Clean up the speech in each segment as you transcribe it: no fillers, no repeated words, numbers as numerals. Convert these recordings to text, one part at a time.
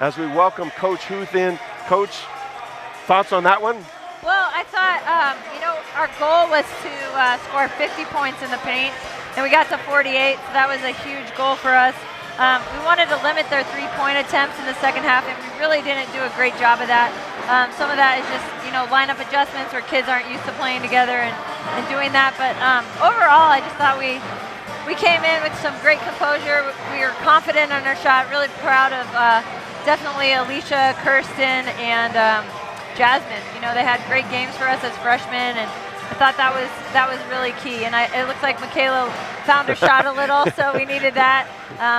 as we welcome Coach Huth in. Coach, thoughts on that one? Well, I thought, our goal was to score 50 points in the paint, and we got to 48, so that was a huge goal for us. We wanted to limit their three-point attempts in the second half, and we really didn't do a great job of that. Some of that is just, lineup adjustments where kids aren't used to playing together and doing that. But overall, I just thought we came in with some great composure. We were confident on our shot, really proud of definitely Alicia, Kirsten, and Jasmine. They had great games for us as freshmen, and I thought that was really key. And it looks like Michaela found her shot a little, so we needed that.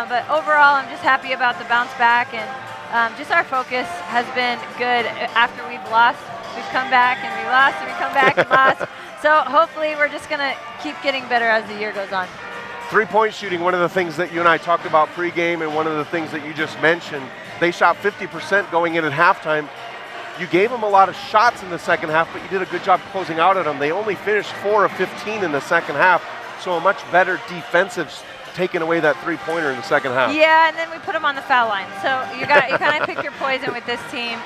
But overall, I'm just happy about the bounce back, and just our focus has been good. After we've lost, we've come back, and we lost, and we come back and lost. So hopefully we're just going to keep getting better as the year goes on. Three-point shooting, one of the things that you and I talked about pregame, and one of the things that you just mentioned, they shot 50% going in at halftime. You gave them a lot of shots in the second half, but you did a good job closing out at them. They only finished 4 of 15 in the second half, so a much better defensive taking away that three-pointer in the second half. Yeah, and then we put them on the foul line. So you kind of pick your poison with this team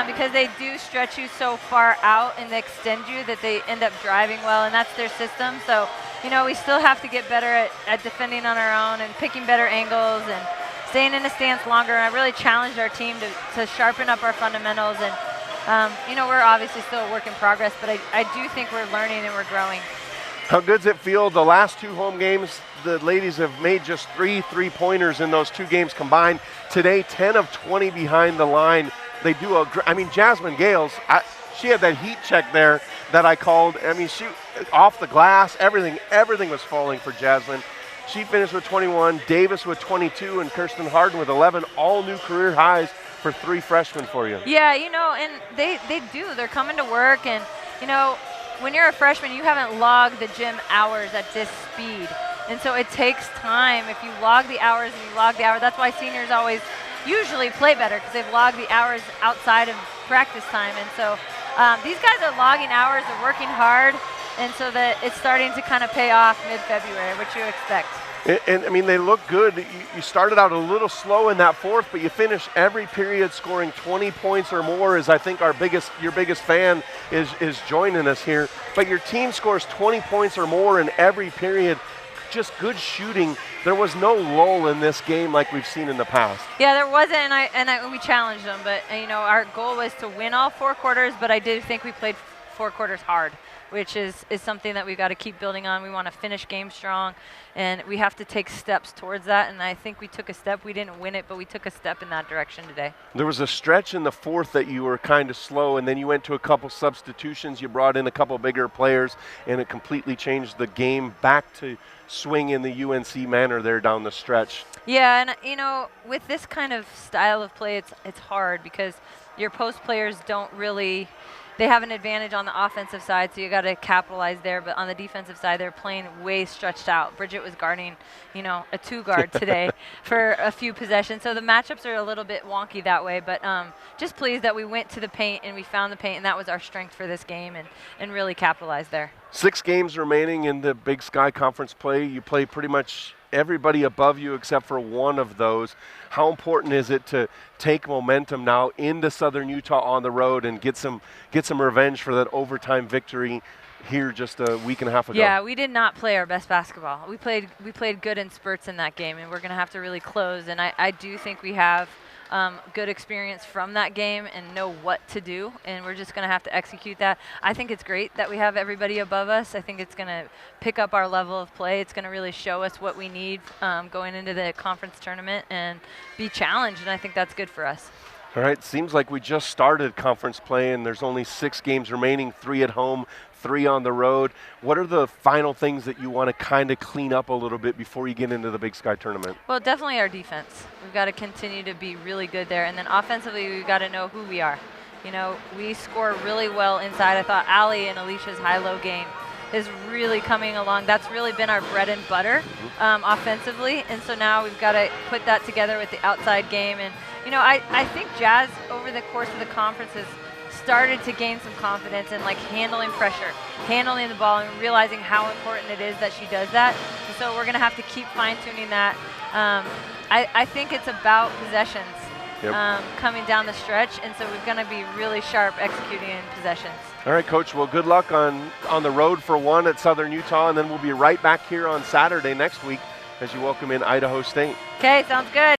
because they do stretch you so far out and they extend you that they end up driving well, and that's their system. So, we still have to get better at defending on our own and picking better angles and staying in the stance longer. And I really challenged our team to sharpen up our fundamentals. And, we're obviously still a work in progress, but I do think we're learning and we're growing. How good does it feel? The last 2 home games, the ladies have made just 3 three-pointers in those 2 games combined. Today, 10 of 20 behind the line. They do Jasmine Gales, she had that heat check there that I called. She off the glass, everything was falling for Jasmine. She finished with 21, Davis with 22, and Kirsten Harden with 11, all new career highs for 3 freshmen for you. Yeah, and they do. They're coming to work, and, when you're a freshman, you haven't logged the gym hours at this speed. And so it takes time. If you log the hours and you log the hours, that's why seniors always usually play better, because they've logged the hours outside of practice time. And so these guys are logging hours, they're working hard, and so that it's starting to kind of pay off mid-February, which you expect. And they look good. You started out a little slow in that fourth, but you finish every period scoring 20 points or more. As I think your biggest fan is joining us here. But your team scores 20 points or more in every period. Just good shooting. There was no lull in this game like we've seen in the past. Yeah, there wasn't, and we challenged them. But our goal was to win all 4 quarters. But I did think we played 4 quarters hard, which is something that we've got to keep building on. We want to finish game strong, and we have to take steps towards that, and I think we took a step. We didn't win it, but we took a step in that direction today. There was a stretch in the fourth that you were kind of slow, and then you went to a couple substitutions. You brought in a couple bigger players, and it completely changed the game back to swing in the UNC manner there down the stretch. Yeah, and with this kind of style of play, it's hard because your post players don't really – they have an advantage on the offensive side, so you got to capitalize there. But on the defensive side, they're playing way stretched out. Bridget was guarding, a 2-guard today for a few possessions. So the matchups are a little bit wonky that way. But just pleased that we went to the paint and we found the paint, and that was our strength for this game, and really capitalized there. 6 games remaining in the Big Sky Conference play. You play pretty much everybody above you except for one of those. How important is it to take momentum now into Southern Utah on the road and get some revenge for that overtime victory here just a week and a half ago? Yeah, we did not play our best basketball. We played good in spurts in that game, and we're going to have to really close. And I do think we have good experience from that game and know what to do, and we're just going to have to execute that. I think it's great that we have everybody above us. I think it's going to pick up our level of play. It's going to really show us what we need going into the conference tournament and be challenged, and I think that's good for us. All right, seems like we just started conference play, and there's only 6 games remaining, 3 at home, 3 on the road. What are the final things that you want to kind of clean up a little bit before you get into the Big Sky tournament? Well, definitely our defense. We've got to continue to be really good there. And then offensively, we've got to know who we are. We score really well inside. I thought Allie and Alicia's high-low game is really coming along. That's really been our bread and butter offensively. And so now we've got to put that together with the outside game. And, I think Jazz, over the course of the conference, has started to gain some confidence in handling pressure, handling the ball, and realizing how important it is that she does that. And so we're going to have to keep fine-tuning that. I think it's about possessions. coming down the stretch, and so we're going to be really sharp executing in possessions. All right, Coach. Well, good luck on the road for one at Southern Utah, and then we'll be right back here on Saturday next week as you welcome in Idaho State. Okay, sounds good.